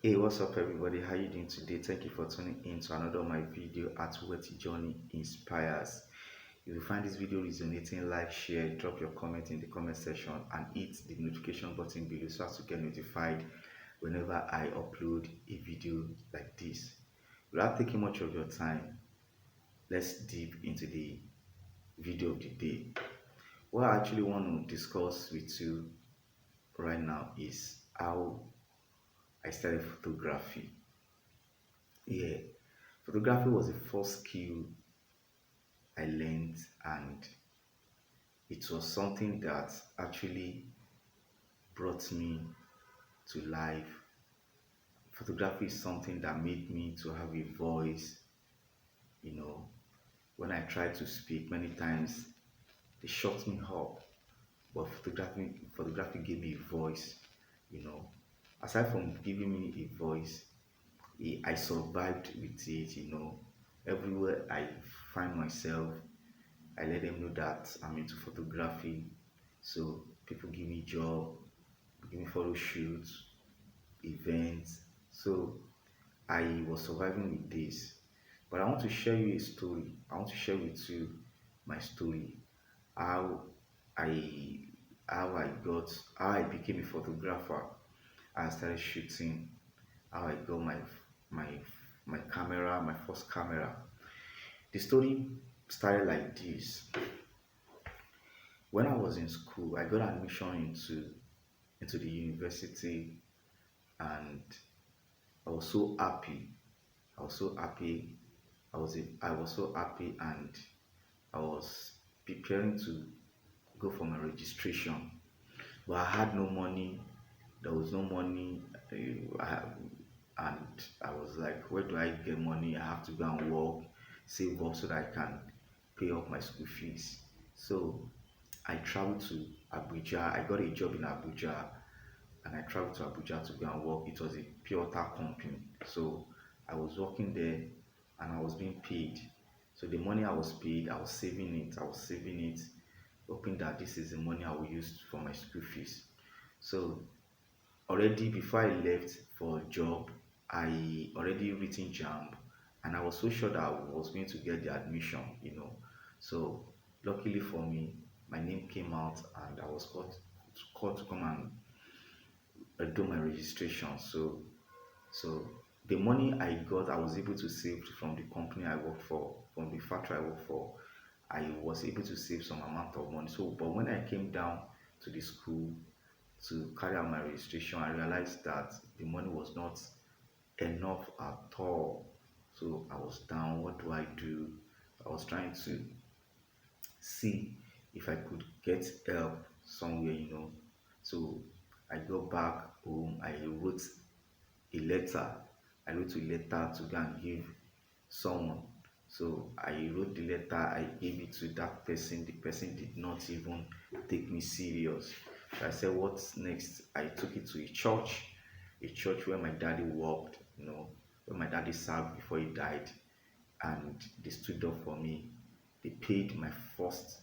Hey, what's up, everybody? How you doing today? Thank you for tuning in to another of my video at Wetty Journey Inspires. If you find this video resonating, like, share, drop your comment in the comment section, and hit the notification button below so as to get notified whenever I upload a video like this. Without taking much of your time, let's deep into the video of the day. What I actually want to discuss with you right now is how I started photography. Yeah, photography was the first skill I learned, and it was something that actually brought me to life. Photography is something that made me to have a voice. You know, when I tried to speak many times, they shut me up. But photography gave me a voice. You know, aside from giving me a voice, I survived with it. Everywhere I find myself, I let them know that I'm into photography. So people give me job, give me photo shoots, events. So I was surviving with this. But I want to share you a story. I want to share with you my story. How I how I became a photographer. I started shooting. How I got my my camera, my first camera. The story started like this. When I was in school, I got admission into the university, and I was so happy. I was so happy. I was so happy, and I was preparing to go for my registration. But I had no money. There was no money. And I was like, where do I get money? I have to go and work, save up so that I can pay off my school fees. So I traveled to Abuja. I got a job in Abuja, and I traveled to Abuja to go and work. It was a pure water company. So I was working there, and I was being paid. So the money I was paid, I was saving it. I was saving it, hoping that this is the money I will use for my school fees. So already before I left for a job, I already written JAMB, and I was so sure that I was going to get the admission. So luckily for me, my name came out, and I was called to come and do my registration. So the money I got, I was able to save from the company I work for, from the factory I work for. I was able to save some amount of money. So, but when I came down to the school to carry out my registration, I realized that the money was not enough at all. So I was down. What do I do? I was trying to see if I could get help somewhere. So I got back home. I wrote a letter. I wrote a letter to go and give someone. So I wrote the letter, I gave it to that person. The person did not even take me serious. So I said, what's next? I took it to a church where my daddy worked, where my daddy served before he died. And they stood up for me. They paid my first,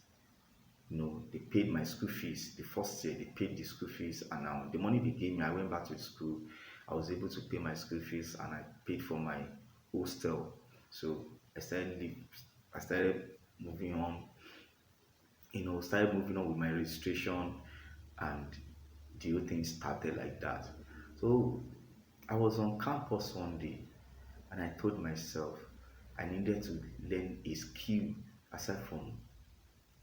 they paid my school fees. The first year, they paid the school fees. And now the money they gave me, I went back to school. I was able to pay my school fees, and I paid for my hostel. So I started moving on, started moving on with my registration, and the whole thing started like that. So I was on campus one day, and I told myself I needed to learn a skill aside from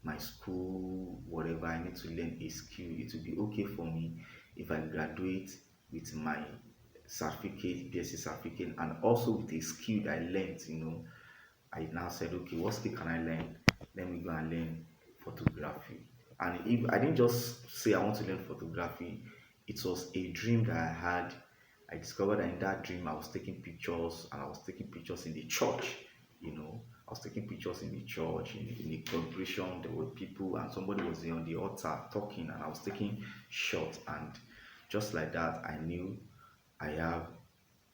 my school, whatever. I need to learn a skill. It will be okay for me if I graduate with my certificate, BSc certificate, and also with a skill that I learned. I now said, okay, what skill can I learn? Let me go and learn photography. And if I didn't just say I want to learn photography, it was a dream that I had. I discovered that in that dream I was taking pictures, and I was taking pictures in the church. I was taking pictures in the church, in the congregation. There were people, and somebody was there on the altar talking, and I was taking shots. And just like that, I knew I have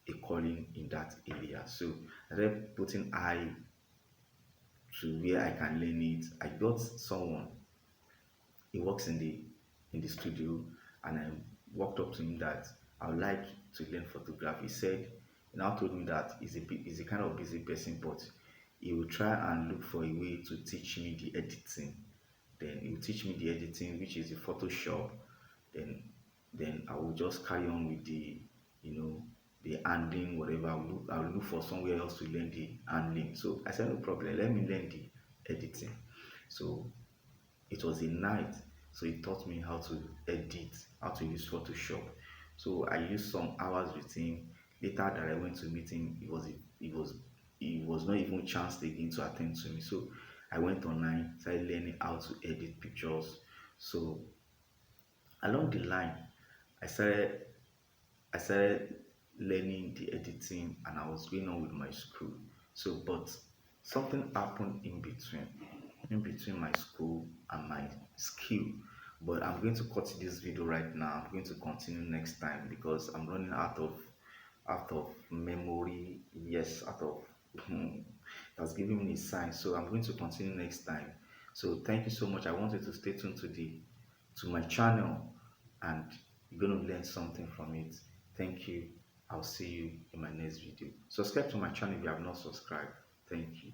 a calling in that area. So I started putting eye to where I can learn it. I got someone, he works in the studio, and I walked up to him that I would like to learn photography. He said, he now told me that he's a kind of busy person, but he will try and look for a way to teach me the editing. Then he will teach me the editing, which is the Photoshop. Then I will just carry on with the, you know, the handling, whatever. I will look for somewhere else to learn the handling. So I said, no problem, let me learn the editing. So it was a night, so he taught me how to edit, how to use Photoshop. So I used some hours with him. Later that I went to meet him, it was not even chance again to attend to me. So I went online, started learning how to edit pictures. So along the line, I started I started learning the editing and I was going on with my school. So, but something happened in between my school and my skill. But I'm going to cut this video right now. I'm going to continue next time because I'm running out of memory. Yes, out of that's giving me a sign. So I'm going to continue next time. So thank you so much. I want you to stay tuned to my channel and you're going to learn something from it. Thank you. I'll see you in my next video. Subscribe to my channel if you have not subscribed. Thank you.